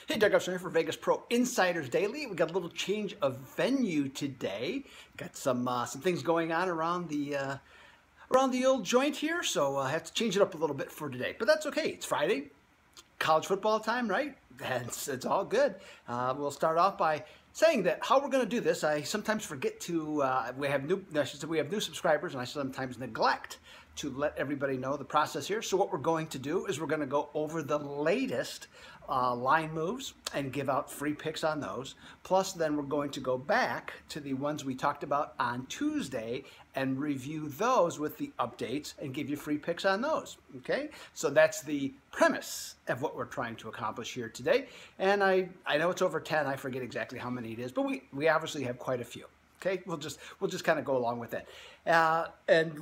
Hey, Doug Upson here for Vegas Pro Insiders Daily. We got a little change of venue today. Got some things going on around the old joint here, so I have to change it up a little bit for today. But that's okay. It's Friday, college football time, right? It's all good. We'll start off by saying that how we're going to do this. I sometimes forget to. We have new subscribers, and I sometimes neglect to let everybody know the process here. So what we're going to do is we're going to go over the latest line moves and give out free picks on those. Plus, then we're going to go back to the ones we talked about on Tuesday and review those with the updates and give you free picks on those. Okay, so that's the premise of what we're trying to accomplish here today. And I know it's over 10. I forget exactly how many it is, but we obviously have quite a few. Okay, we'll just kind of go along with that, and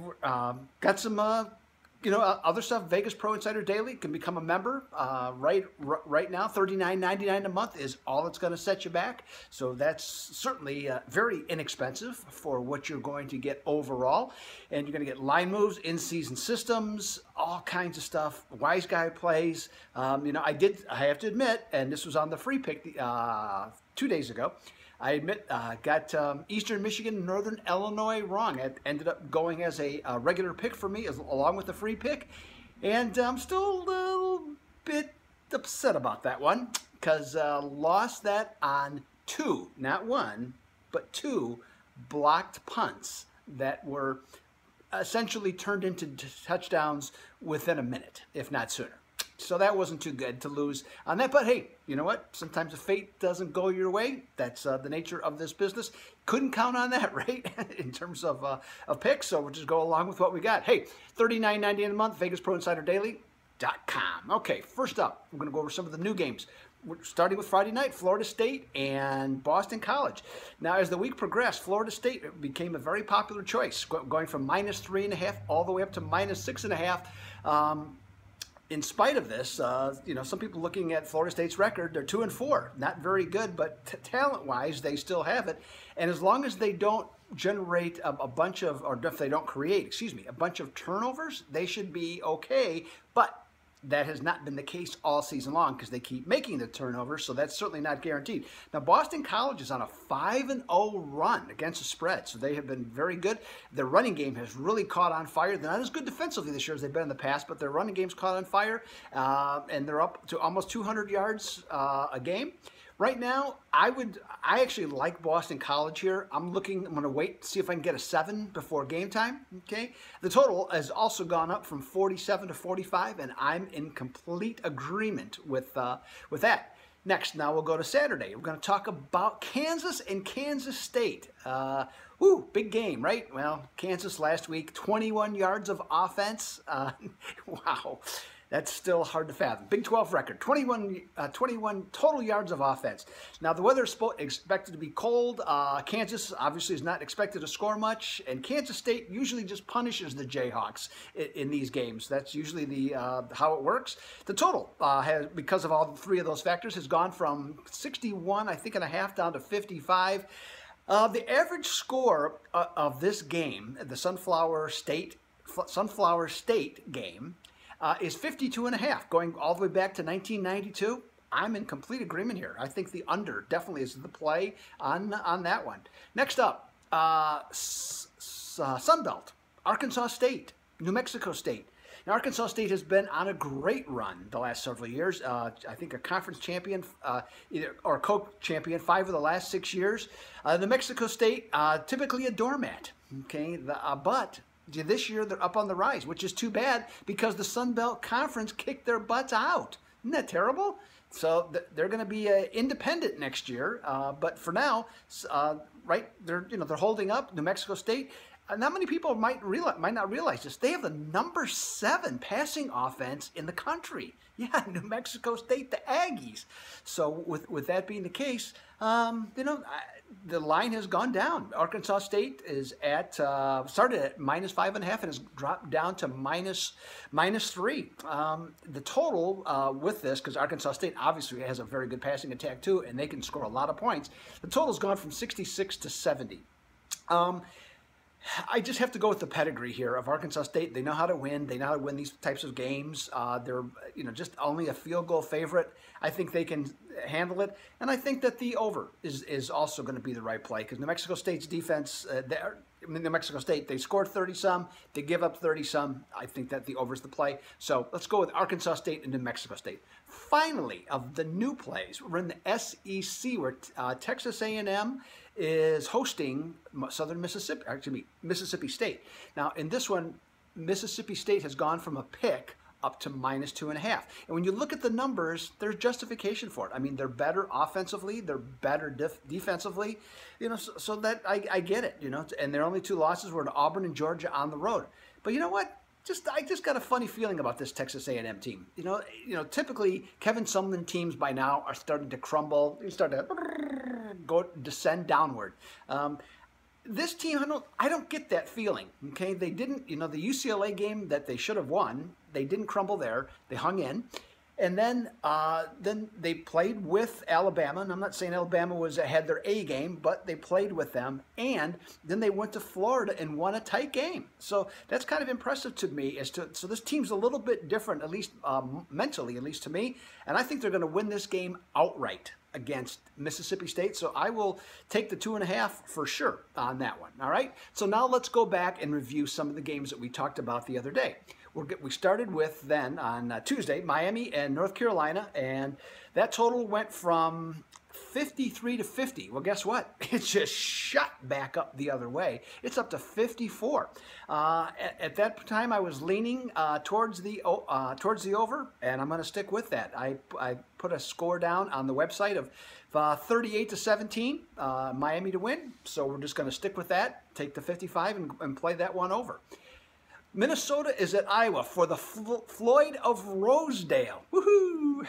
got some other stuff. Vegas Pro Insider Daily can become a member right now. $39.99 a month is all it's going to set you back. So that's certainly very inexpensive for what you're going to get overall, and you're going to get line moves, in-season systems, all kinds of stuff. Wise guy plays. I have to admit, and this was on the free pick 2 days ago. I admit, got Eastern Michigan and Northern Illinois wrong. It ended up going as a regular pick for me, along with the free pick. And I'm still a little bit upset about that one, because lost that on two, not one, but two blocked punts that were essentially turned into touchdowns within a minute, if not sooner. So that wasn't too good to lose on that. But hey, you know what? Sometimes the fate doesn't go your way. That's the nature of this business. Couldn't count on that, right? In terms of picks. So we'll just go along with what we got. Hey, $39.90 a month, VegasProInsiderDaily.com. Okay, first up, we're going to go over some of the new games. We're starting with Friday night, Florida State and Boston College. Now, as the week progressed, Florida State became a very popular choice, going from -3.5 all the way up to -6.5. In spite of this, some people looking at Florida State's record, they're 2-4. Not very good, but talent-wise, they still have it. And as long as they don't generate a bunch of, or if they don't create, a bunch of turnovers, they should be okay. But that has not been the case all season long, because they keep making the turnovers, so that's certainly not guaranteed. Now, Boston College is on a 5-0 run against the spread, so they have been very good. Their running game has really caught on fire. They're not as good defensively this year as they've been in the past, but their running game's caught on fire, and they're up to almost 200 yards a game. Right now, I actually like Boston College here. I'm going to wait to see if I can get a 7 before game time, okay? The total has also gone up from 47 to 45, and I'm in complete agreement with that. Next, now we'll go to Saturday. We're going to talk about Kansas and Kansas State. Big game, right? Well, Kansas last week, 21 yards of offense. Wow. That's still hard to fathom. Big 12 record, 21 total yards of offense. Now, the weather is expected to be cold. Kansas obviously is not expected to score much, and Kansas State usually just punishes the Jayhawks in these games. That's usually how it works. The total, because of all three of those factors, has gone from 61, I think, and a half down to 55. The average score of this game, the Sunflower State game, is 52.5, going all the way back to 1992. I'm in complete agreement here. I think the under definitely is the play on that one. Next up, Sun Belt, Arkansas State, New Mexico State. Now, Arkansas State has been on a great run the last several years. I think a conference champion or co-champion 5 of the last 6 years. New Mexico State, typically a doormat, okay, but this year, they're up on the rise, which is too bad because the Sun Belt Conference kicked their butts out. Isn't that terrible? So they're going to be independent next year. But for now, they're holding up. New Mexico State. Not many people might not realize this. They have the number 7 passing offense in the country. Yeah, New Mexico State, the Aggies. So with that being the case, the line has gone down. Arkansas State is started at -5.5 and has dropped down to -3. The total with this, because Arkansas State obviously has a very good passing attack too, and they can score a lot of points. The total's gone from 66 to 70. I just have to go with the pedigree here of Arkansas State. They know how to win. They know how to win these types of games. They're just only a field goal favorite. I think they can handle it, and I think that the over is also going to be the right play because New Mexico State's defense. New Mexico State, they scored 30-some. They give up 30-some. I think that the over is the play. So let's go with Arkansas State and New Mexico State. Finally, of the new plays, we're in the SEC where Texas A&M is hosting Mississippi State. Now, in this one, Mississippi State has gone from a pick up to -2.5. And when you look at the numbers, there's justification for it. I mean, they're better offensively, they're better defensively, so that I get it, and their only two losses were to Auburn and Georgia on the road. But you know what? I just got a funny feeling about this Texas A&M team. Typically Kevin Sumlin teams by now are starting to crumble. They start to descend downward. This team, I don't get that feeling. Okay, they didn't. The UCLA game that they should have won, they didn't crumble there. They hung in, and then they played with Alabama. And I'm not saying Alabama had their A game, but they played with them, and then they went to Florida and won a tight game. So that's kind of impressive to me. So this team's a little bit different, at least mentally, at least to me. And I think they're going to win this game outright against Mississippi State. So I will take the 2.5 for sure on that one. All right. So now let's go back and review some of the games that we talked about the other day. We started with then on Tuesday, Miami and North Carolina, and that total went from 53 to 50. Well, guess what? It just shot back up the other way. It's up to 54. At that time, I was leaning towards the over, and I'm going to stick with that. I put a score down on the website of 38 to 17, Miami to win. So we're just going to stick with that, take the 55, and play that one over. Minnesota is at Iowa for the Floyd of Rosedale. Woohoo!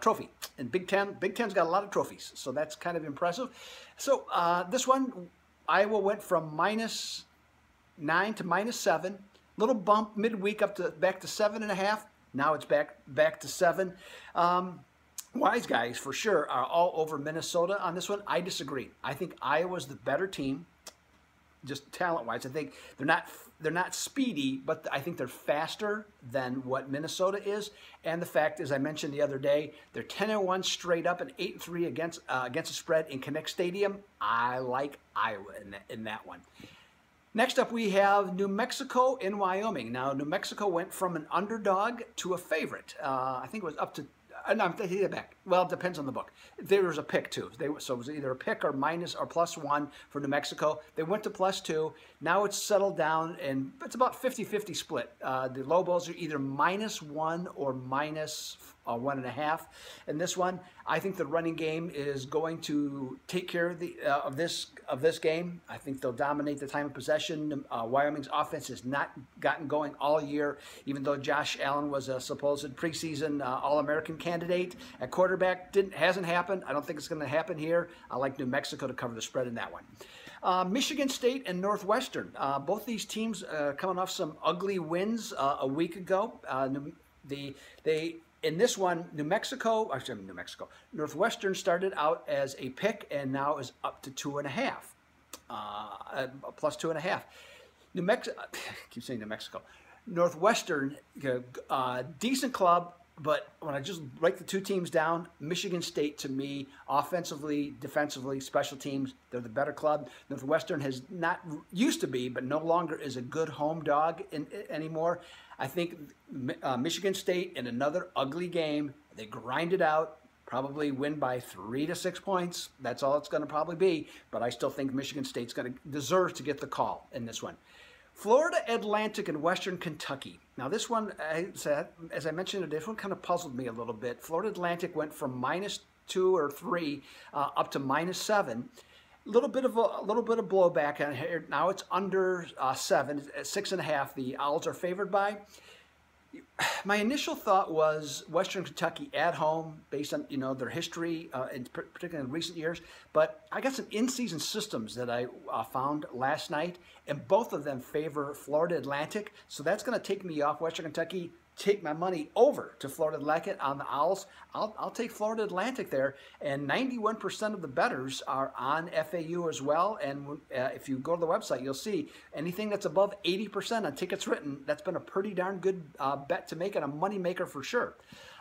Trophy. And Big Ten's got a lot of trophies, so that's kind of impressive. So this one, Iowa went from -9 to -7. Little bump midweek back to 7.5. Now it's back to 7. Wise guys for sure are all over Minnesota on this one. I disagree. I think Iowa's the better team, just talent-wise. I think they're not speedy, but I think they're faster than what Minnesota is. And the fact, as I mentioned the other day, they're 10-1 straight up and 8-3 against the spread in Kinnick Stadium. I like Iowa in that one. Next up, we have New Mexico and Wyoming. Now, New Mexico went from an underdog to a favorite. I think it was up to. No, I'm taking it back. Well, it depends on the book. There was a pick, too. So it was either a pick or minus or +1 for New Mexico. They went to +2. Now it's settled down, and it's about 50-50 split. The Lobos are either -1 or -1.5. In this one, I think the running game is going to take care of this game. I think they'll dominate the time of possession. Wyoming's offense has not gotten going all year, even though Josh Allen was a supposed preseason All-American candidate at quarterback. Hasn't happened. I don't think it's going to happen here. I like New Mexico to cover the spread in that one. Michigan State and Northwestern. Both these teams coming off some ugly wins a week ago. In this one, Northwestern started out as a pick and now is up to 2.5, +2.5. I keep saying New Mexico. Northwestern, decent club, but when I just break the two teams down, Michigan State to me, offensively, defensively, special teams, they're the better club. Northwestern has not used to be, but no longer is a good home dog anymore. I think Michigan State in another ugly game, they grind it out, probably win by 3 to 6 points. That's all it's going to probably be, but I still think Michigan State's going to deserve to get the call in this one. Florida Atlantic and Western Kentucky. Now this one, as I mentioned, this one kind of puzzled me a little bit. Florida Atlantic went from -2 or 3 up to -7. A little bit of blowback on here. Now it's under 7, at 6.5. The Owls are favored by. My initial thought was Western Kentucky at home, based on their history, particularly in recent years. But I got some in-season systems that I found last night, and both of them favor Florida Atlantic. So that's going to take me off Western Kentucky take my money over to Florida Atlantic on the Owls, I'll take Florida Atlantic there. And 91% of the bettors are on FAU as well. And if you go to the website, you'll see anything that's above 80% on tickets written, that's been a pretty darn good bet to make, and a money maker for sure.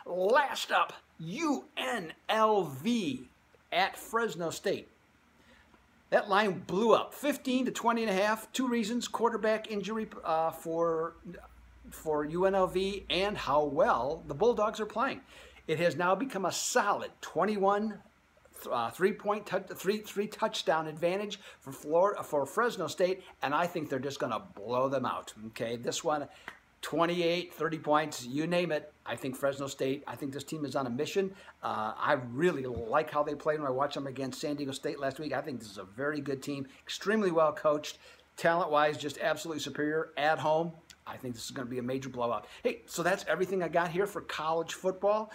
Last up, UNLV at Fresno State. That line blew up, 15 to 20.5. Two reasons: quarterback injury for UNLV and how well the Bulldogs are playing. It has now become a solid 21 three touchdown advantage for Fresno State, and I think they're just going to blow them out. Okay, this one, 28, 30 points, you name it. I think Fresno State, I think this team is on a mission. I really like how they played when I watched them against San Diego State last week. I think this is a very good team, extremely well coached, talent-wise just absolutely superior at home. I think this is going to be a major blowout. Hey, so that's everything I got here for college football.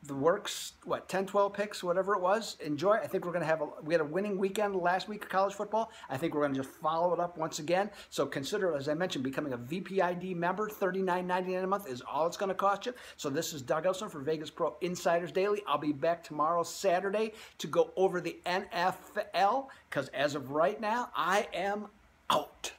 The works, 10, 12 picks, whatever it was. Enjoy. I think we're going to we had a winning weekend last week of college football. I think we're going to just follow it up once again. So consider, as I mentioned, becoming a VPID member. $39.99 a month is all it's going to cost you. So this is Doug Elson for Vegas Pro Insiders Daily. I'll be back tomorrow, Saturday, to go over the NFL, because as of right now, I am out.